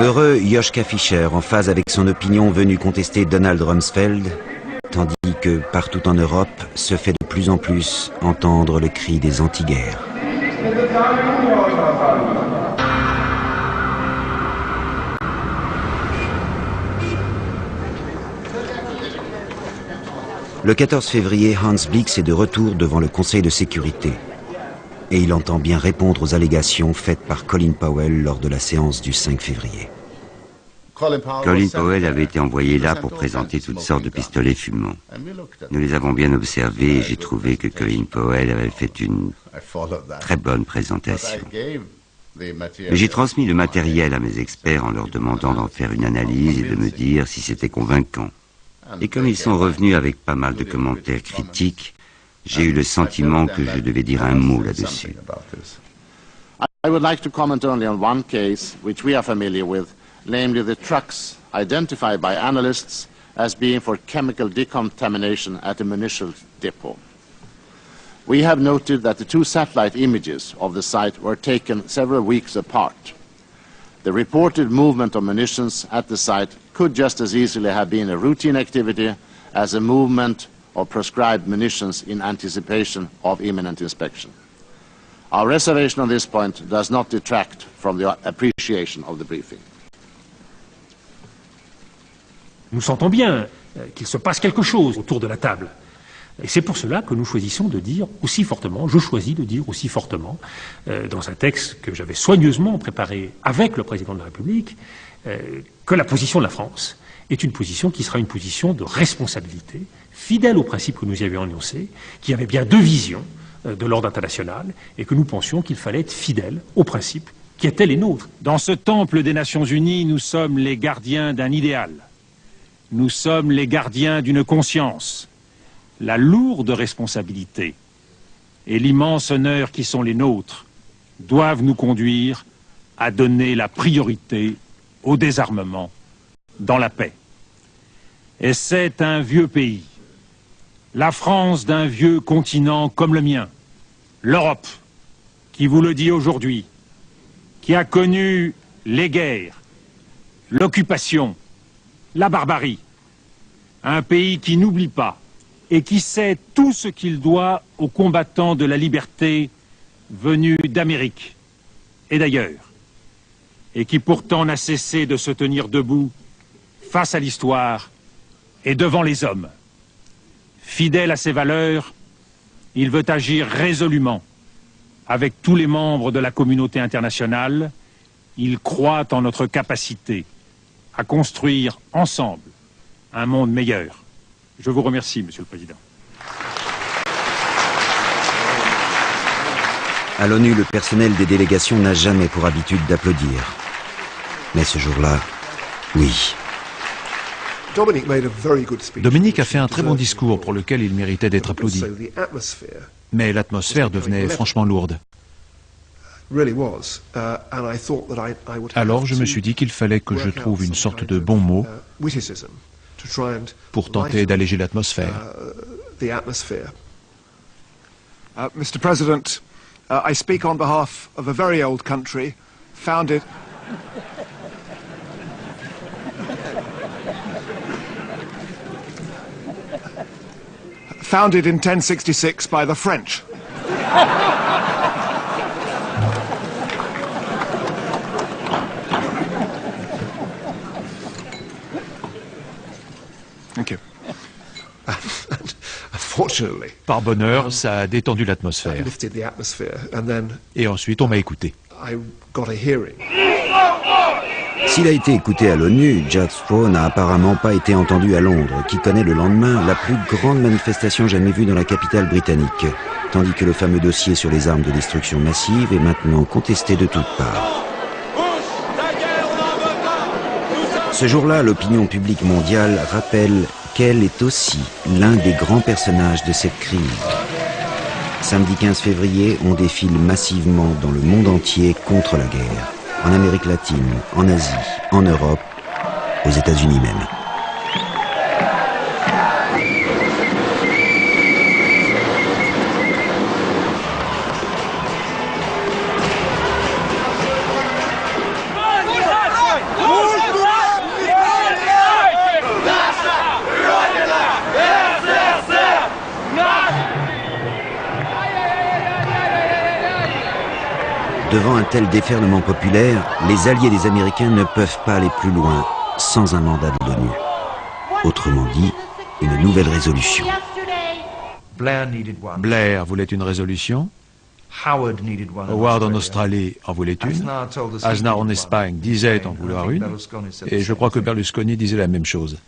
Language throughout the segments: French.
Heureux Joschka Fischer, en phase avec son opinion venue contester Donald Rumsfeld, tandis que partout en Europe se fait de plus en plus entendre le cri des anti-guerres. Le 14 février, Hans Blix est de retour devant le Conseil de sécurité. Et il entend bien répondre aux allégations faites par Colin Powell lors de la séance du 5 février. Colin Powell avait été envoyé là pour présenter toutes sortes de pistolets fumants. Nous les avons bien observés et j'ai trouvé que Colin Powell avait fait une très bonne présentation. Mais j'ai transmis le matériel à mes experts en leur demandant d'en faire une analyse et de me dire si c'était convaincant. Et comme ils sont revenus avec pas mal de commentaires critiques, j'ai eu le sentiment que je devais dire un mot là-dessus. I would like to comment only on one case which we are familiar with, namely the trucks identified by analysts as being for chemical decontamination at a munitions depot. We have noted that the two satellite images of the site were taken several weeks apart. The reported movement of munitions at the site could just as easily have been a routine activity as a movement of prescribed munitions in anticipation of imminent inspection. Our reservation on this point does not detract from the appreciation of the briefing. Nous sentons bien qu'il se passe quelque chose autour de la table. Et c'est pour cela que nous choisissons de dire aussi fortement, je choisis de dire aussi fortement, dans un texte que j'avais soigneusement préparé avec le président de la République, que la position de la France est une position qui sera une position de responsabilité, fidèle aux principes que nous y avions énoncés, qui avait bien deux visions de l'ordre international, et que nous pensions qu'il fallait être fidèle aux principes qui étaient les nôtres. Dans ce temple des Nations Unies, nous sommes les gardiens d'un idéal. Nous sommes les gardiens d'une conscience. La lourde responsabilité et l'immense honneur qui sont les nôtres doivent nous conduire à donner la priorité au désarmement dans la paix. Et c'est un vieux pays, la France d'un vieux continent comme le mien, l'Europe, qui vous le dit aujourd'hui, qui a connu les guerres, l'occupation, la barbarie, un pays qui n'oublie pas et qui sait tout ce qu'il doit aux combattants de la liberté venus d'Amérique et d'ailleurs, et qui pourtant n'a cessé de se tenir debout face à l'histoire et devant les hommes. Fidèle à ses valeurs, il veut agir résolument avec tous les membres de la communauté internationale. Il croit en notre capacité à construire ensemble un monde meilleur. Je vous remercie, Monsieur le Président. À l'ONU, le personnel des délégations n'a jamais pour habitude d'applaudir. Mais ce jour-là, oui. Dominique a fait un très bon discours pour lequel il méritait d'être applaudi. Mais l'atmosphère devenait franchement lourde. Alors je me suis dit qu'il fallait que je trouve une sorte de bon mot pour tenter d'alléger l'atmosphère. Mr. President, I speak on behalf of a very old country, founded... founded in 1066 by the French. Thank you. Par bonheur, ça a détendu l'atmosphère. Et ensuite, on m'a écouté. S'il a été écouté à l'ONU, Jack Straw n'a apparemment pas été entendu à Londres, qui connaît le lendemain la plus grande manifestation jamais vue dans la capitale britannique, tandis que le fameux dossier sur les armes de destruction massive est maintenant contesté de toutes parts. Ce jour-là, l'opinion publique mondiale rappelle qu'elle est aussi l'un des grands personnages de cette crise. Samedi 15 février, on défile massivement dans le monde entier contre la guerre. En Amérique latine, en Asie, en Europe, aux États-Unis même. Devant un tel déferlement populaire, les alliés des Américains ne peuvent pas aller plus loin sans un mandat de l'ONU. Autrement dit, une nouvelle résolution. Blair voulait une résolution. Howard en Australie en voulait une. Aznar en Espagne disait en vouloir une. Et je crois que Berlusconi disait la même chose.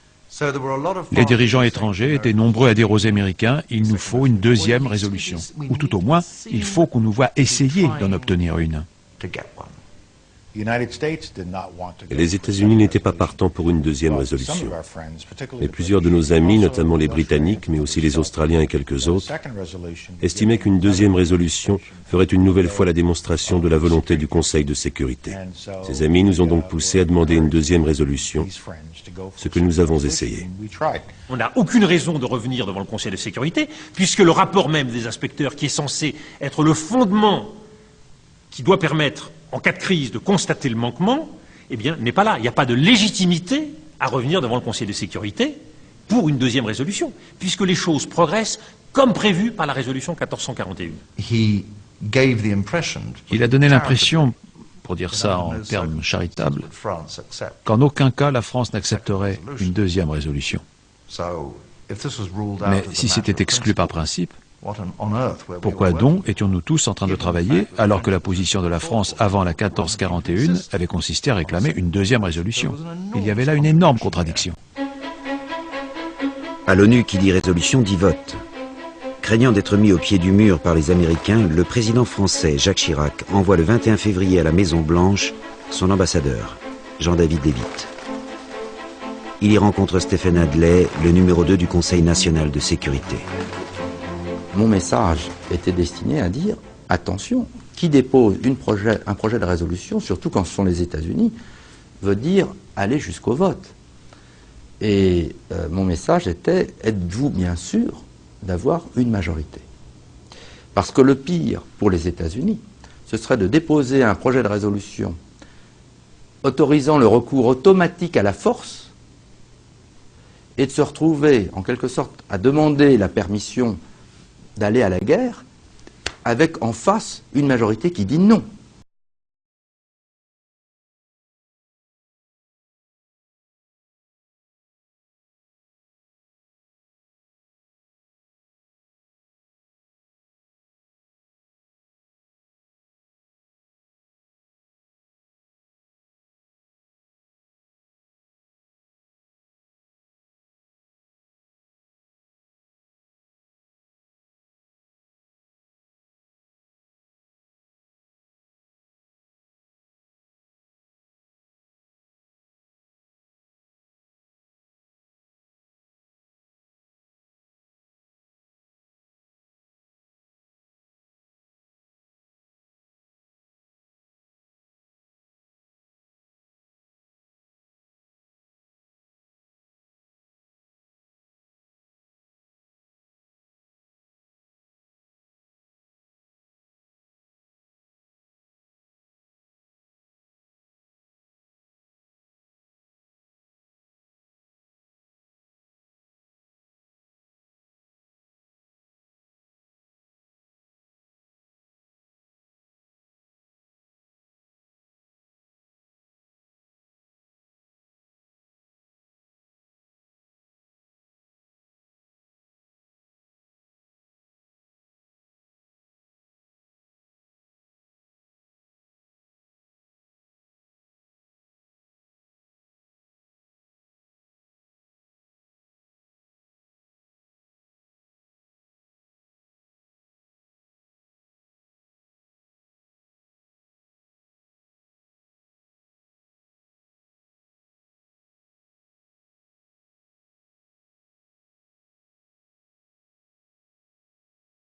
Les dirigeants étrangers étaient nombreux à dire aux Américains, il nous faut une deuxième résolution. Ou tout au moins, il faut qu'on nous voie essayer d'en obtenir une. Les États-Unis n'étaient pas partants pour une deuxième résolution. Mais plusieurs de nos amis, notamment les Britanniques, mais aussi les Australiens et quelques autres, estimaient qu'une deuxième résolution ferait une nouvelle fois la démonstration de la volonté du Conseil de sécurité. Ces amis nous ont donc poussés à demander une deuxième résolution, ce que nous avons essayé. On n'a aucune raison de revenir devant le Conseil de sécurité, puisque le rapport même des inspecteurs, qui est censé être le fondement qui doit permettre, en cas de crise, de constater le manquement, eh bien, n'est pas là. Il n'y a pas de légitimité à revenir devant le Conseil de sécurité pour une deuxième résolution, puisque les choses progressent comme prévu par la résolution 1441. Il a donné l'impression, pour dire ça en termes charitables, qu'en aucun cas la France n'accepterait une deuxième résolution. Mais si c'était exclu par principe, pourquoi donc étions-nous tous en train de travailler alors que la position de la France avant la 1441 avait consisté à réclamer une deuxième résolution? Il y avait là une énorme contradiction. À l'ONU, qui dit résolution dit vote. Craignant d'être mis au pied du mur par les Américains, le président français Jacques Chirac envoie le 21 février à la Maison-Blanche son ambassadeur, Jean-David Lévite. Il y rencontre Stephen Adlai, le numéro 2 du Conseil national de sécurité. Mon message était destiné à dire, attention, qui dépose un projet de résolution, surtout quand ce sont les États-Unis, veut dire aller jusqu'au vote. Et mon message était, êtes-vous bien sûr d'avoir une majorité? Parce que le pire pour les États-Unis, ce serait de déposer un projet de résolution autorisant le recours automatique à la force et de se retrouver, en quelque sorte, à demander la permission d'aller à la guerre avec en face une majorité qui dit non.